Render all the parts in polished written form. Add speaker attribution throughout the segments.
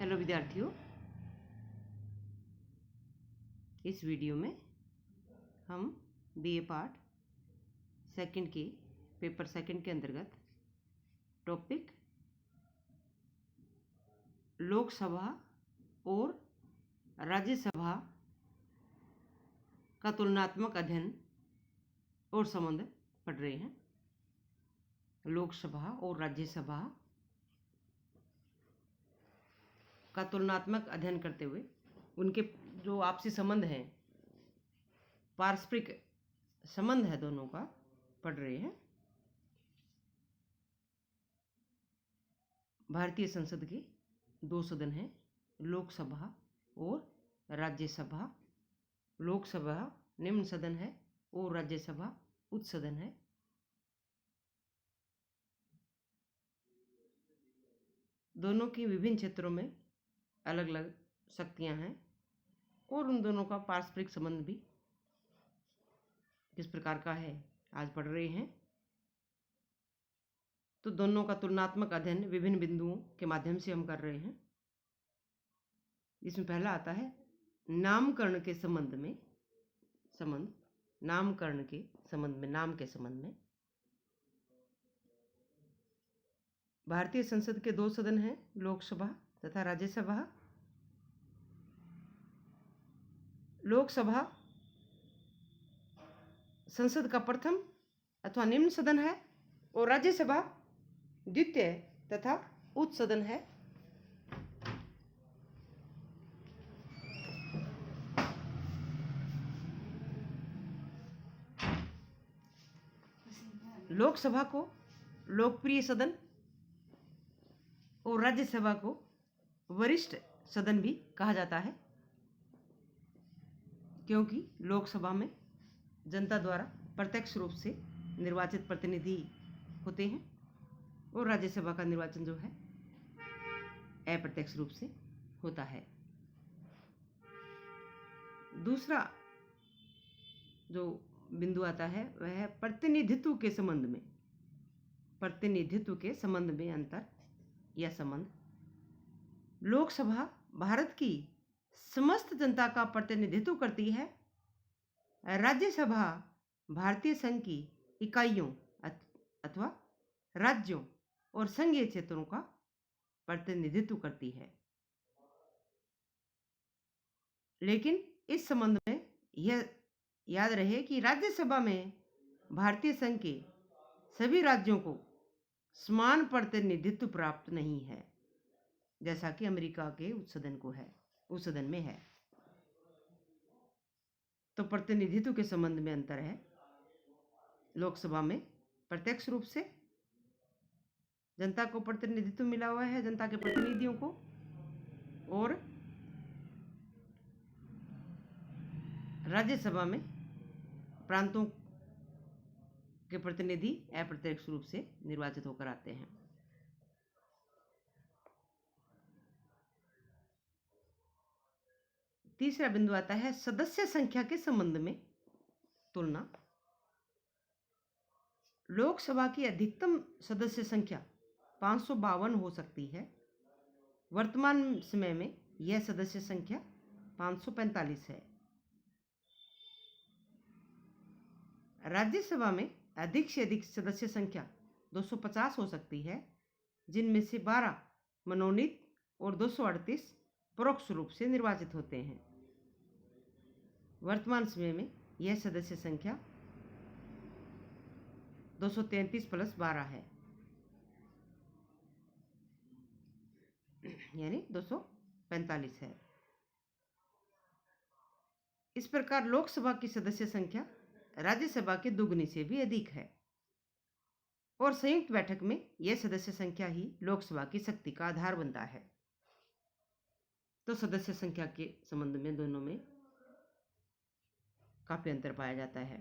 Speaker 1: Hello विद्यार्थियों, इस video में हम बीए पार्ट सेकंड के पेपर सेकंड के अंतर्गत टॉपिक लोकसभा और राज्यसभा का तुलनात्मक अध्ययन और संबंध पढ़ रहे हैं। लोकसभा और राज्यसभा का तुलनात्मक अध्ययन करते हुए उनके जो आपसी संबंध हैं, पारस्परिक संबंध है, दोनों का पढ़ रहे हैं। भारतीय संसद के दो सदन हैं, लोकसभा और राज्यसभा। लोकसभा निम्न सदन है और राज्यसभा उच्च सदन है। दोनों की विभिन्न क्षेत्रों में अलग अलग शक्तियां हैं और उन दोनों का पारस्परिक संबंध भी किस प्रकार का है आज पढ़ रहे हैं। तो दोनों का तुलनात्मक अध्ययन विभिन्न बिंदुओं के माध्यम से हम कर रहे हैं। इसमें पहला आता है नामकरण के संबंध में संबंध। नामकरण के संबंध में, नाम के संबंध में भारतीय संसद के दो सदन हैं, लोकसभा तथा राज्यसभा। लोकसभा संसद का प्रथम अथवा निम्न सदन है और राज्यसभा द्वितीय तथा उच्च सदन है। लोकसभा को लोकप्रिय सदन और राज्यसभा को वरिष्ठ सदन भी कहा जाता है, क्योंकि लोकसभा में जनता द्वारा प्रत्यक्ष रूप से निर्वाचित प्रतिनिधि होते हैं और राज्यसभा का निर्वाचन जो है अप्रत्यक्ष रूप से होता है। दूसरा जो बिंदु आता है वह है प्रतिनिधित्व के संबंध में। प्रतिनिधित्व के संबंध में अंतर या संबंध। लोकसभा भारत की समस्त जनता का प्रतिनिधित्व करती है। राज्यसभा भारतीय संघ की इकाइयों अथवा राज्यों और संघीय क्षेत्रों का प्रतिनिधित्व करती है। लेकिन इस संबंध में यह याद रहे कि राज्यसभा में भारतीय संघ के सभी राज्यों को समान प्रतिनिधित्व प्राप्त नहीं है, जैसा कि अमेरिका के उच्च सदन में है। तो प्रतिनिधित्व के संबंध में अंतर है। लोकसभा में प्रत्यक्ष रूप से जनता को प्रतिनिधित्व मिला हुआ है, जनता के प्रतिनिधियों को, और राज्यसभा में प्रांतों के प्रतिनिधि अप्रत्यक्ष रूप से निर्वाचित होकर आते हैं। तीसरा बिंदु आता है सदस्य संख्या के संबंध में तुलना। लोकसभा की अधिकतम सदस्य संख्या 552 हो सकती है। वर्तमान समय में यह सदस्य संख्या 545 है। राज्यसभा में अधिक से अधिक सदस्य संख्या 250 हो सकती है, जिनमें से 12 मनोनीत और 238 परोक्ष रूप से निर्वाचित होते हैं। वर्तमान समय में यह सदस्य संख्या 233 + 12 है, यानी 245 है। इस प्रकार लोकसभा की सदस्य संख्या राज्यसभा के दुगुनी से भी अधिक है और संयुक्त बैठक में यह सदस्य संख्या ही लोकसभा की शक्ति का आधार बनता है। तो सदस्य संख्या के संबंध में दोनों में काफी अंतर पाया जाता है।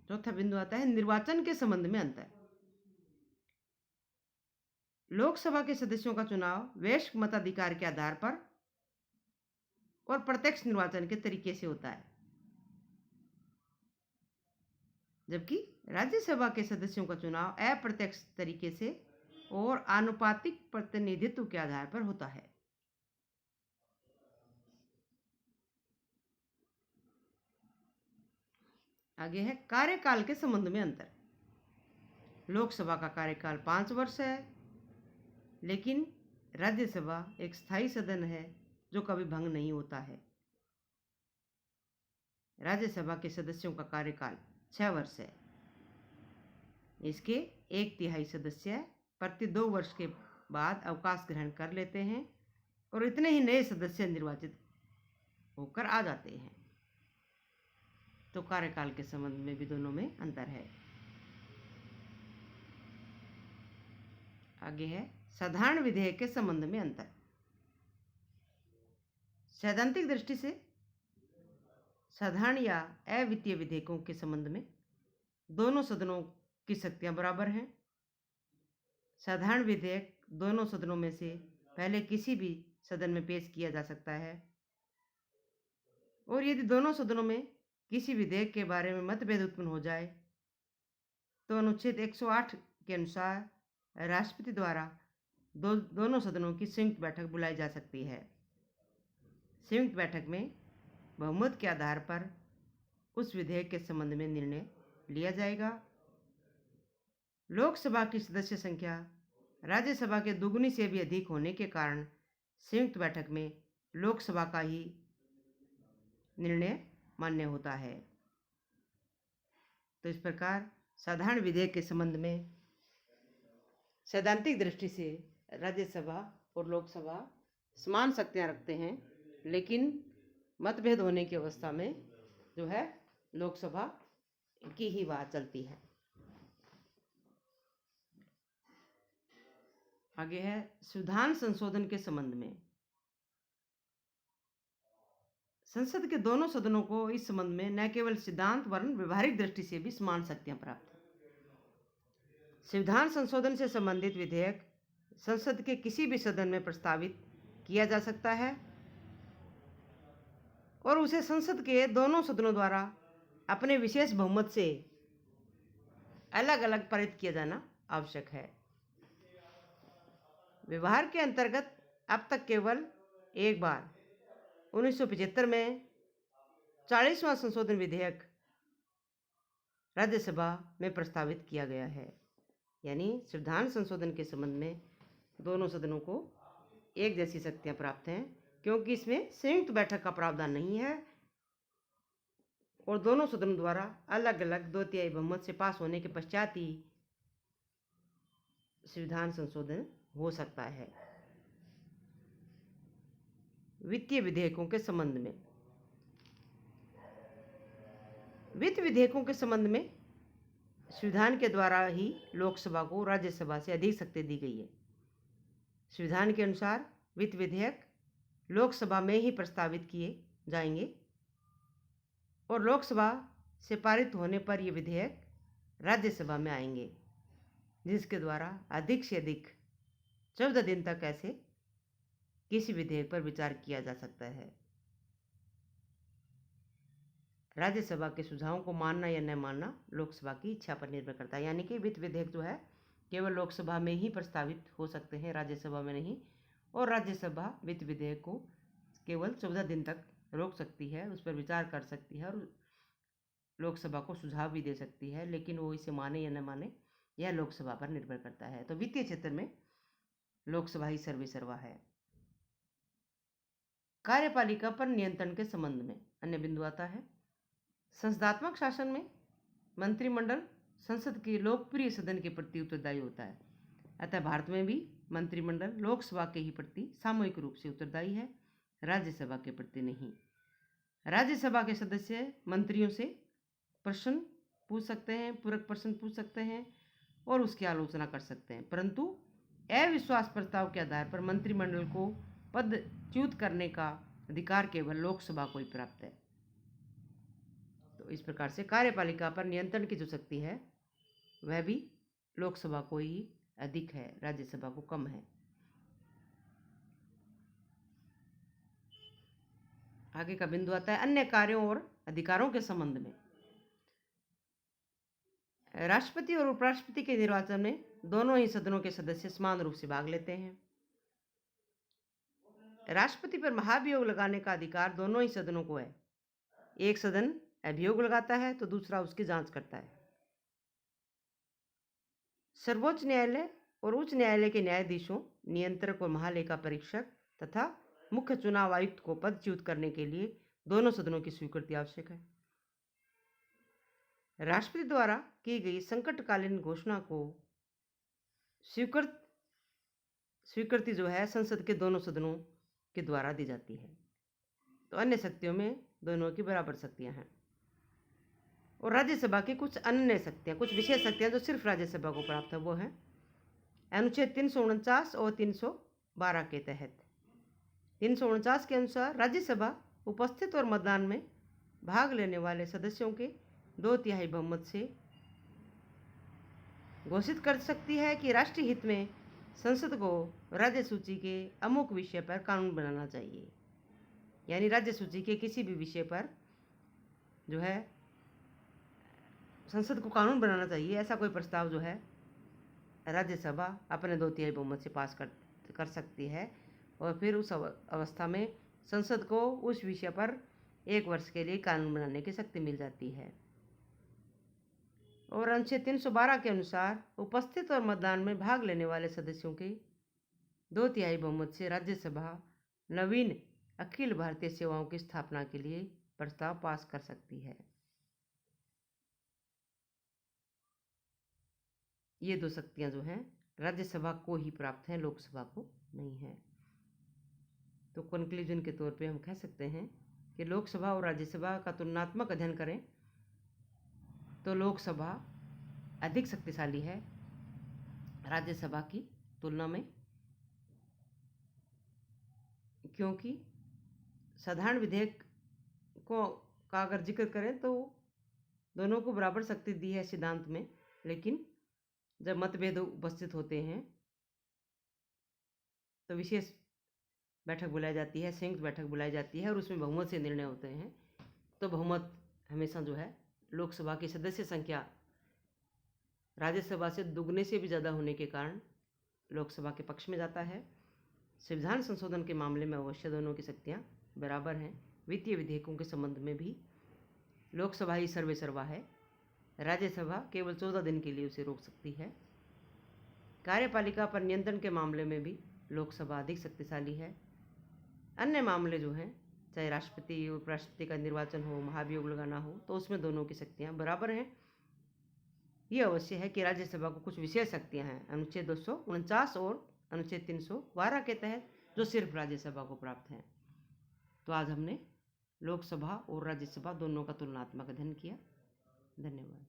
Speaker 1: चौथा बिंदु आता है निर्वाचन के संबंध में अंतर। लोकसभा के सदस्यों का चुनाव वयस्क मताधिकार के आधार पर और प्रत्यक्ष निर्वाचन के तरीके से होता है, जबकि राज्यसभा के सदस्यों का चुनाव अप्रत्यक्ष तरीके से और आनुपातिक प्रतिनिधित्व के आधार पर होता है। आगे है कार्यकाल के संबंध में अंतर। लोकसभा का कार्यकाल 5 वर्ष है, लेकिन राज्यसभा एक स्थायी सदन है जो कभी भंग नहीं होता है। राज्यसभा के सदस्यों का कार्यकाल 6 वर्ष है। इसके 1/3 सदस्य प्रति 2 वर्ष के बाद अवकाश ग्रहण कर लेते हैं और इतने ही नए सदस्य निर्वाचित होकर आ जाते हैं। तो कार्यकाल के संबंध में भी दोनों में अंतर है। आगे है साधारण विधेयक के संबंध में अंतर। सैद्धांतिक दृष्टि से साधारण या अवित्तीय विधेयकों के संबंध में दोनों सदनों की शक्तियां बराबर हैं। साधारण विधेयक दोनों सदनों में से पहले किसी भी सदन में पेश किया जा सकता है, और यदि दोनों सदनों में किसी विधेयक के बारे में मतभेद उत्पन्न हो जाए तो अनुच्छेद 108 के अनुसार राष्ट्रपति द्वारा दोनों सदनों की संयुक्त बैठक बुलाई जा सकती है। संयुक्त बैठक में बहुमत के आधार पर उस विधेयक के संबंध में निर्णय लिया जाएगा। लोकसभा की सदस्य संख्या राज्यसभा के दुगुनी से भी अधिक होने के कारण संयुक्त बैठक में लोकसभा का ही निर्णय मान्य होता है। तो इस प्रकार साधारण विधेयक के संबंध में सैद्धांतिक दृष्टि से राज्यसभा और लोकसभा समान शक्तियां रखते हैं, लेकिन मतभेद होने की अवस्था में जो है लोकसभा की ही बात चलती है। आगे है संविधान संशोधन के संबंध में। संसद के दोनों सदनों को इस संबंध में न केवल सिद्धांत वरन व्यवहारिक दृष्टि से भी समान शक्तियां प्राप्त हैं। संविधान संशोधन से संबंधित विधेयक संसद के किसी भी सदन में प्रस्तावित किया जा सकता है और उसे संसद के दोनों सदनों द्वारा अपने विशेष बहुमत से अलग अलग पारित किया जाना आवश्यक है। व्यवहार के अंतर्गत अब तक केवल एक बार 1975 में 40वां संशोधन विधेयक राज्यसभा में प्रस्तावित किया गया है। यानी संविधान संशोधन के संबंध में दोनों सदनों को एक जैसी शक्तियां प्राप्त हैं, क्योंकि इसमें संयुक्त बैठक का प्रावधान नहीं है और दोनों सदनों द्वारा अलग अलग 2/3 बहुमत से पास होने के पश्चात ही संविधान संशोधन हो सकता है। वित्तीय विधेयकों के संबंध में वित्त विधेयकों के संबंध में संविधान के द्वारा ही लोकसभा को राज्यसभा से अधिक शक्ति दी गई है। संविधान के अनुसार वित्त विधेयक लोकसभा में ही प्रस्तावित किए जाएंगे और लोकसभा से पारित होने पर ये विधेयक राज्यसभा में आएंगे, जिसके द्वारा अधिक से अधिक 14 दिन तक ऐसे किसी विधेयक पर विचार किया जा सकता है। राज्यसभा के सुझावों को मानना या न मानना लोकसभा की इच्छा पर निर्भर करता है। यानी कि वित्त विधेयक जो है केवल लोकसभा में ही प्रस्तावित हो सकते हैं, राज्यसभा में नहीं, और राज्यसभा वित्त विधेयक को केवल 14 दिन तक रोक सकती है, उस पर विचार कर सकती है और लोकसभा को सुझाव भी दे सकती है, लेकिन वो इसे माने या न माने यह लोकसभा पर निर्भर करता है। तो वित्तीय क्षेत्र में लोकसभा ही सर्वेसर्वा है। कार्यपालिका पर नियंत्रण के संबंध में अन्य बिंदु आता है। संसदात्मक शासन में मंत्रिमंडल संसद के लोकप्रिय सदन के प्रति उत्तरदायी होता है। अतः भारत में भी मंत्रिमंडल लोकसभा के ही प्रति सामूहिक रूप से उत्तरदायी है, राज्यसभा के प्रति नहीं। राज्यसभा के सदस्य मंत्रियों से प्रश्न पूछ सकते हैं, पूरक प्रश्न पूछ सकते हैं और उसकी आलोचना कर सकते हैं, परंतु अविश्वास प्रस्ताव के आधार पर मंत्रिमंडल को पदच्युत करने का अधिकार केवल लोकसभा को ही प्राप्त है। तो इस प्रकार से कार्यपालिका पर नियंत्रण की जो शक्ति है वह भी लोकसभा को ही अधिक है, राज्यसभा को कम है। आगे का बिंदु आता है अन्य कार्यों और अधिकारों के संबंध में। राष्ट्रपति और उपराष्ट्रपति के निर्वाचन में दोनों ही सदनों के सदस्य समान रूप से भाग लेते हैं। राष्ट्रपति पर महाभियोग लगाने का अधिकार दोनों ही सदनों को है। एक सदन अभियोग लगाता है तो दूसरा उसकी जांच करता है। सर्वोच्च न्यायालय और उच्च न्यायालय के न्यायाधीशों, नियंत्रक और महालेखा परीक्षक तथा मुख्य चुनाव आयुक्त को पदच्युत करने के लिए दोनों सदनों की स्वीकृति आवश्यक है। राष्ट्रपति द्वारा की गई संकटकालीन घोषणा को स्वीकृति जो है संसद के दोनों सदनों के द्वारा दी जाती है। तो अन्य शक्तियों में दोनों की बराबर शक्तियां हैं। और राज्यसभा की कुछ अन्य शक्तियां, कुछ विशेष शक्तियां जो सिर्फ राज्यसभा को प्राप्त है, वो है अनुच्छेद 349 और 312 के तहत। 349 के अनुसार राज्यसभा उपस्थित और मतदान में भाग लेने वाले सदस्यों के 2/3 बहुमत से घोषित कर सकती है कि राष्ट्रीय हित में संसद को राज्य सूची के अमुक विषय पर कानून बनाना चाहिए। यानी राज्य सूची के किसी भी विषय पर जो है संसद को कानून बनाना चाहिए, ऐसा कोई प्रस्ताव जो है राज्यसभा अपने 2/3 बहुमत से पास कर सकती है। और फिर उस अवस्था में संसद को उस विषय पर 1 वर्ष के लिए कानून बनाने की शक्ति मिल जाती है। और अनुच्छेद 312 के अनुसार उपस्थित और मतदान में भाग लेने वाले सदस्यों के 2/3 बहुमत से राज्यसभा नवीन अखिल भारतीय सेवाओं की स्थापना के लिए प्रस्ताव पास कर सकती है। ये 2 शक्तियां जो हैं राज्यसभा को ही प्राप्त हैं, लोकसभा को नहीं है। तो कंक्लूजन के तौर पे हम कह सकते हैं कि लोकसभा और राज्यसभा का तुलनात्मक अध्ययन करें तो लोकसभा अधिक शक्तिशाली है राज्यसभा की तुलना में, क्योंकि साधारण विधेयक का अगर जिक्र करें तो दोनों को बराबर शक्ति दी है सिद्धांत में, लेकिन जब मतभेद उपस्थित होते हैं तो विशेष बैठक बुलाई जाती है, संयुक्त बैठक बुलाई जाती है और उसमें बहुमत से निर्णय होते हैं। तो बहुमत हमेशा जो है लोकसभा की सदस्य संख्या राज्यसभा से दुगने से भी ज़्यादा होने के कारण लोकसभा के पक्ष में जाता है। संविधान संशोधन के मामले में अवश्य दोनों की शक्तियाँ बराबर हैं। वित्तीय विधेयकों के संबंध में भी लोकसभा ही सर्वे सर्वा है, राज्यसभा केवल 14 दिन के लिए उसे रोक सकती है। कार्यपालिका पर नियंत्रण के मामले में भी लोकसभा अधिक शक्तिशाली है। अन्य मामले जो हैं, चाहे राष्ट्रपति उपराष्ट्रपति का निर्वाचन हो, महाभियोग लगाना हो, तो उसमें दोनों की शक्तियाँ बराबर हैं। ये अवश्य है कि राज्यसभा को कुछ विशेष शक्तियाँ हैं अनुच्छेद 249 और अनुच्छेद 312 के तहत, जो सिर्फ राज्यसभा को प्राप्त हैं। तो आज हमने लोकसभा और राज्यसभा दोनों का तुलनात्मक अध्ययन किया। धन्यवाद।